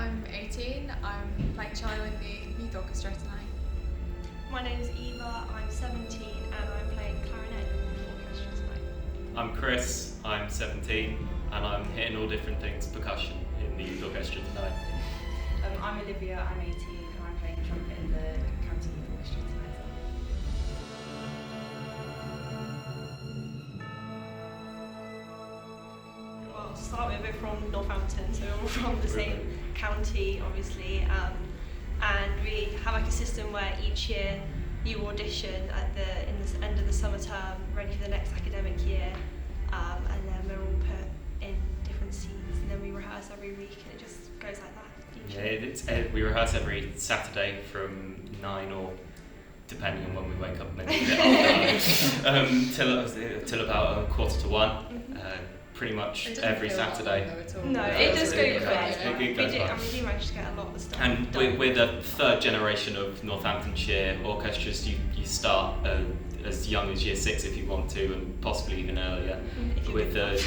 I'm 18. I'm playing cello in the Youth Orchestra tonight. My name is Eva, I'm 17 and I'm playing clarinet in the orchestra tonight. I'm Chris, I'm 17 and I'm hitting all different things, percussion in the Youth Orchestra tonight. I'm Olivia, I'm 18 and I'm playing trumpet in the County Youth Orchestra tonight. Well, to start with, we're from Northampton, so we're all from the same county, obviously, and we have like a system where each year you audition at in the end of the summer term, ready for the next academic year, and then we're all put in different scenes, and then we rehearse every week, and it just goes like that. Yeah, we rehearse every Saturday from 9 or depending on when we wake up, maybe a bit older, till about 1:45. Pretty much every Saturday. No, it does go fast. quick. We do manage to get a lot of stuff And done. we're the third generation of Northamptonshire orchestras. You start as young as year 6 if you want to, and possibly even earlier with the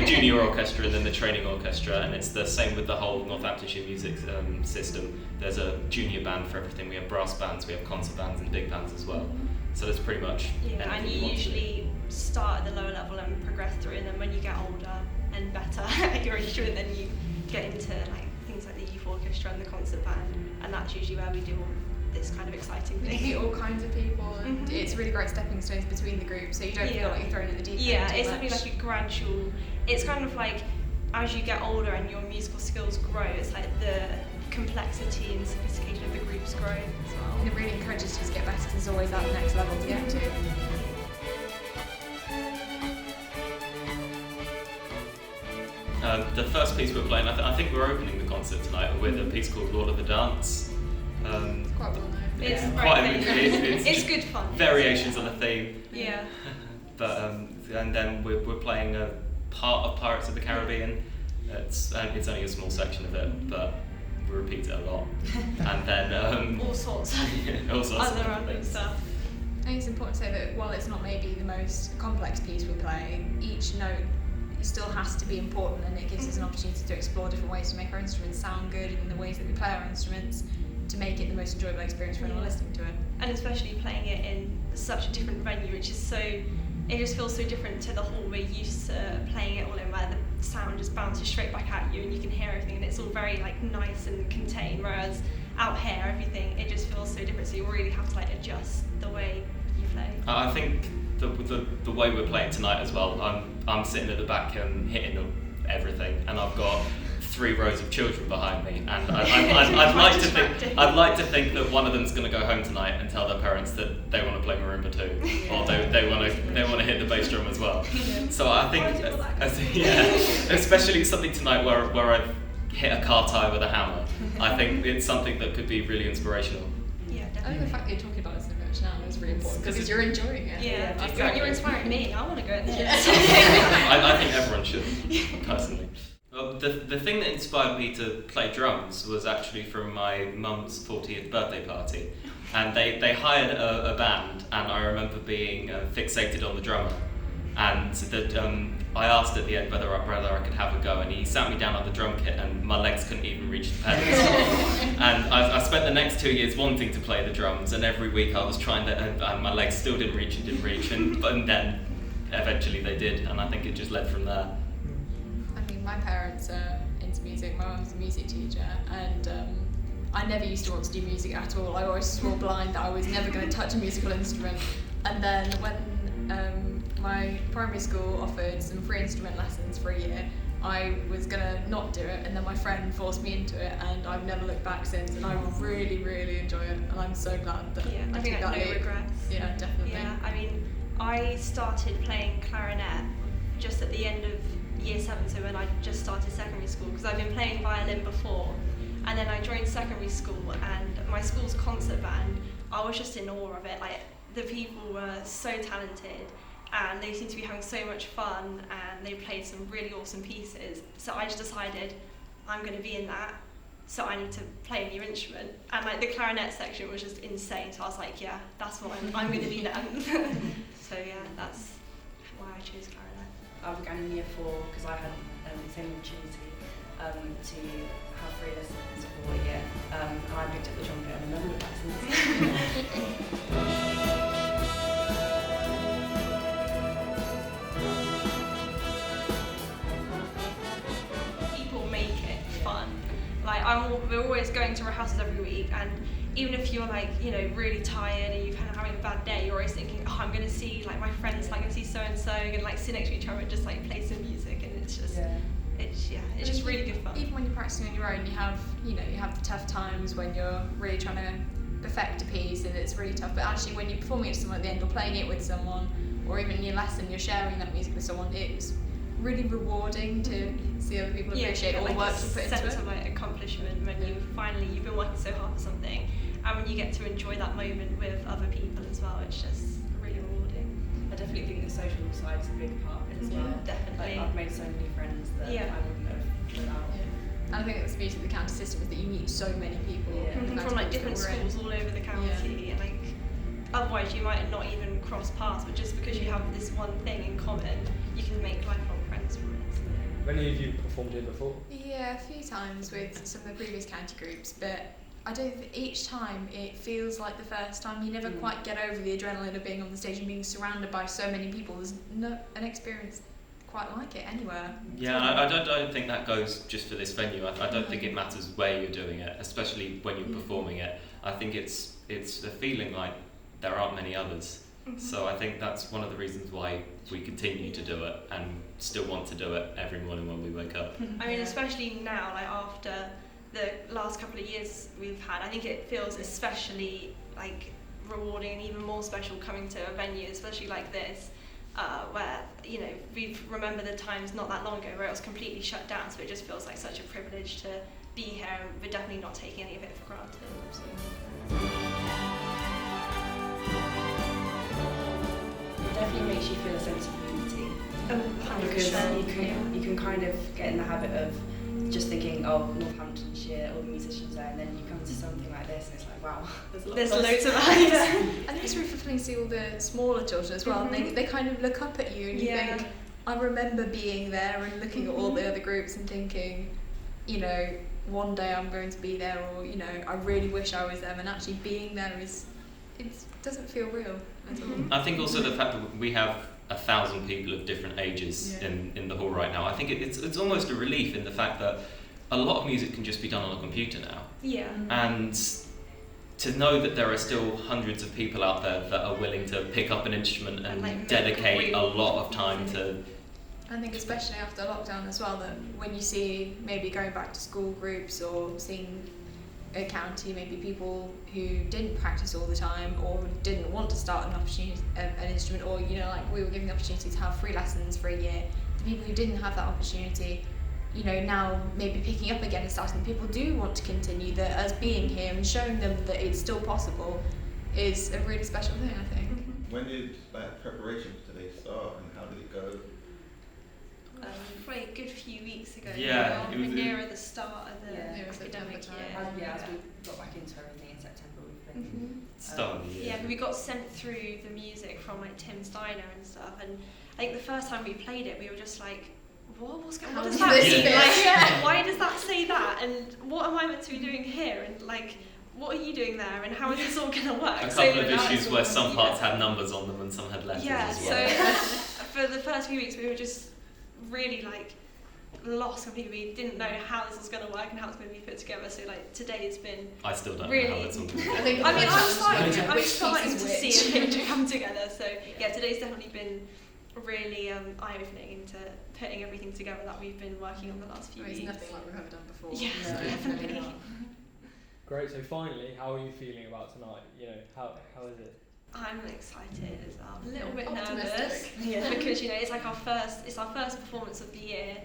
junior orchestra and then the training orchestra. And it's the same with the whole Northamptonshire music system. There's a junior band for everything. We have brass bands, we have concert bands and big bands as well. So that's pretty much. Yeah, and you usually start at the lower level and progress through, and then when you get older and better at your instrument, then you get into like things like the youth orchestra and the concert band, and that's usually where we do all this kind of exciting You thing. meet all kinds of people, and it's really great stepping stones between the groups, so you don't feel like you're thrown in the deep end. Yeah, too it's much. something like a gradual. It's kind of like as you get older and your musical skills grow, it's like the complexity and sophistication of the groups grow as well. And it really encourages you to get better because there's always that next level to get to. The first piece we're playing, I think we're opening the concert tonight with a piece called Lord of the Dance. It's quite well known. It's It's good fun. Variations on the theme. Yeah. But and then we're playing a part of Pirates of the Caribbean. It's only a small section of it, but we repeat it a lot. And then all sorts of all sorts other of random things. stuff. I think it's important to say that while it's not maybe the most complex piece we're playing, each note still has to be important, and it gives us an opportunity to explore different ways to make our instruments sound good and the ways that we play our instruments to make it the most enjoyable experience for anyone listening to it. And especially playing it in such a different venue, which is so, it just feels so different to the hall we're used to playing it all in, where the sound just bounces straight back at you and you can hear everything, and it's all very like nice and contained, whereas out here everything, it just feels so different, so you really have to like adjust the way you play. I think the way we're playing tonight as well, I'm sitting at the back and hitting everything, and I've got 3 rows of children behind me, and I'd like to think that one of them's going to go home tonight and tell their parents that they want to play marimba too, or they want to hit the bass drum as well. So I think, especially something tonight where I've hit a car tire with a hammer. I think it's something that could be really inspirational. Yeah, I think definitely. the fact that you're talking about it so much now is really important because you're enjoying it. Yeah, you're inspiring me. I want to go at this. I think everyone should, personally. Well, the thing that inspired me to play drums was actually from my mum's 40th birthday party, and they hired a band, and I remember being fixated on the drummer, and I asked at the end whether I could have a go, and he sat me down on the drum kit, and my legs couldn't even reach the pedals. And I spent the next 2 years wanting to play the drums, and every week I was trying to, and my legs still didn't reach, and then eventually they did, and I think it just led from there. I mean, my parents are into music. My mum's a music teacher, and I never used to want to do music at all. I always swore blind that I was never going to touch a musical instrument. And then when my primary school offered some free instrument lessons for a year, I was going to not do it, and then my friend forced me into it, and I've never looked back since, and I really, really enjoy it, and I'm so glad that I I think took I that have no leap. regrets. Yeah, definitely. Yeah, I mean, I started playing clarinet just at the end of year 7, so when I just started secondary school, because I've been playing violin before, and then I joined secondary school, and my school's concert band, I was just in awe of it. Like, the people were so talented, and they seemed to be having so much fun, and they played some really awesome pieces. So I just decided I'm going to be in that, so I need to play a new instrument. And like the clarinet section was just insane, so I was like, yeah, that's what I'm going to be then. So yeah, that's why I chose clarinet. I began in year 4 because I had the same opportunity. to have free lessons for a year. And I picked up the trumpet and a number of lessons. People make it fun. Like we're always going to rehearsals every week, and even if you're like, you know, really tired and you're kind of having a bad day, you're always thinking, oh, I'm going to see like my friends, like I'm going to see so and so, and like sit next to each other and just like play some music, and it's just it's just really good fun. Even when you're practicing on your own, you have the tough times when you're really trying to perfect a piece and it's really tough. But actually, when you're performing it to someone at the end or playing it with someone, or even in your lesson, you're sharing that music with someone, it's really rewarding to see other people appreciate all the work you put into sense it. of like accomplishment when you've been working so hard for something, and when you get to enjoy that moment with other people as well, it's just really rewarding. I definitely think the social side is a big part of it as well. Definitely. Like, I've made so many friends that I wouldn't have without. And I think that's the beauty of the county system, is that you meet so many people From like different schools all over the county, and like otherwise you might not even cross paths, but just because you have this one thing in common, you can make lifelong friends from it. Have any of you performed here before? Yeah, a few times with some of the previous county groups, but I don't think each time it feels like the first time. You never quite get over the adrenaline of being on the stage and being surrounded by so many people. There's no an experience quite like it anywhere. Yeah, I don't think that goes just for this venue. I don't think it matters where you're doing it, especially when you're performing it. I think it's a feeling like there aren't many others. So I think that's one of the reasons why we continue to do it and still want to do it every morning when we wake up. I mean, especially now, like after the last couple of years we've had, I think it feels especially like rewarding and even more special coming to a venue, especially like this, where, you know, we've remembered the times not that long ago where it was completely shut down, so it just feels like such a privilege to be here, and we're definitely not taking any of it for granted. It definitely makes you feel a sense of unity. Because you can kind of get in the habit of just thinking, oh, Northamptonshire, all the musicians there, and then you come to something like this and it's like, wow, there's loads of us. I think it's really fulfilling to see all the smaller children as well, and they kind of look up at you and you think, I remember being there and looking at all the other groups and thinking, you know, one day I'm going to be there, or, you know, I really wish I was them, and actually being there it doesn't feel real at all. I think also the fact that we have 1,000 people of different ages in the hall right now, I think it's almost a relief in the fact that a lot of music can just be done on a computer now. Yeah. And to know that there are still hundreds of people out there that are willing to pick up an instrument and like dedicate a lot of time to... I think especially after lockdown as well, that when you see maybe going back to school groups or seeing a county, maybe people who didn't practice all the time or didn't want to start an instrument, or, you know, like we were given the opportunity to have free lessons for a year. The people who didn't have that opportunity, you know, now maybe picking up again and starting. People do want to continue, that us being here and showing them that it's still possible is a really special thing, I think. When did preparations for today start, and how did it go? Probably a good few weeks ago. Yeah, we were nearer the start of the academic year. As we got back into everything in September, we've been start of the year. Yeah, but we got sent through the music from like Tim Steiner and stuff, and I think the first time we played it, we were just like, what's going on? What does that mean? Like, why does that say that? And what am I meant to be doing here? And like, what are you doing there? And how is this all going to work? A couple of issues where some parts had numbers on them and some had letters as well. So for the first few weeks, we were just really like lost completely. We didn't know how this was going to work and how it's going to be put together. So like today's been I still don't really, know how it's all going to I work. mean, I'm starting to see a picture come together. So yeah, today's definitely been really eye-opening into putting everything together that we've been working on the last few weeks. It's nothing like we've ever done before. Yeah, definitely. Great. So finally, how are you feeling about tonight? You know, how is it? I'm excited as well. A little bit Optimistic. nervous because, you know, it's our first performance of the year,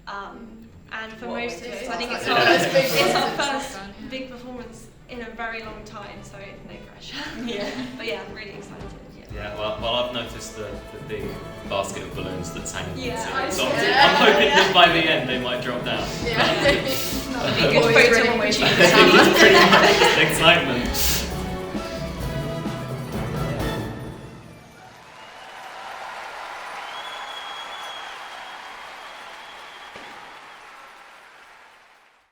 and for most of us, I think it's our first big performance in a very long time. So no pressure. But yeah, I'm really excited. Yeah, well, I've noticed the big basket of balloons that's hanging on the Yeah, ceiling, so I'm hoping that by the end they might drop down. Yeah. That'd be a good photo opportunity. Pretty much excitement.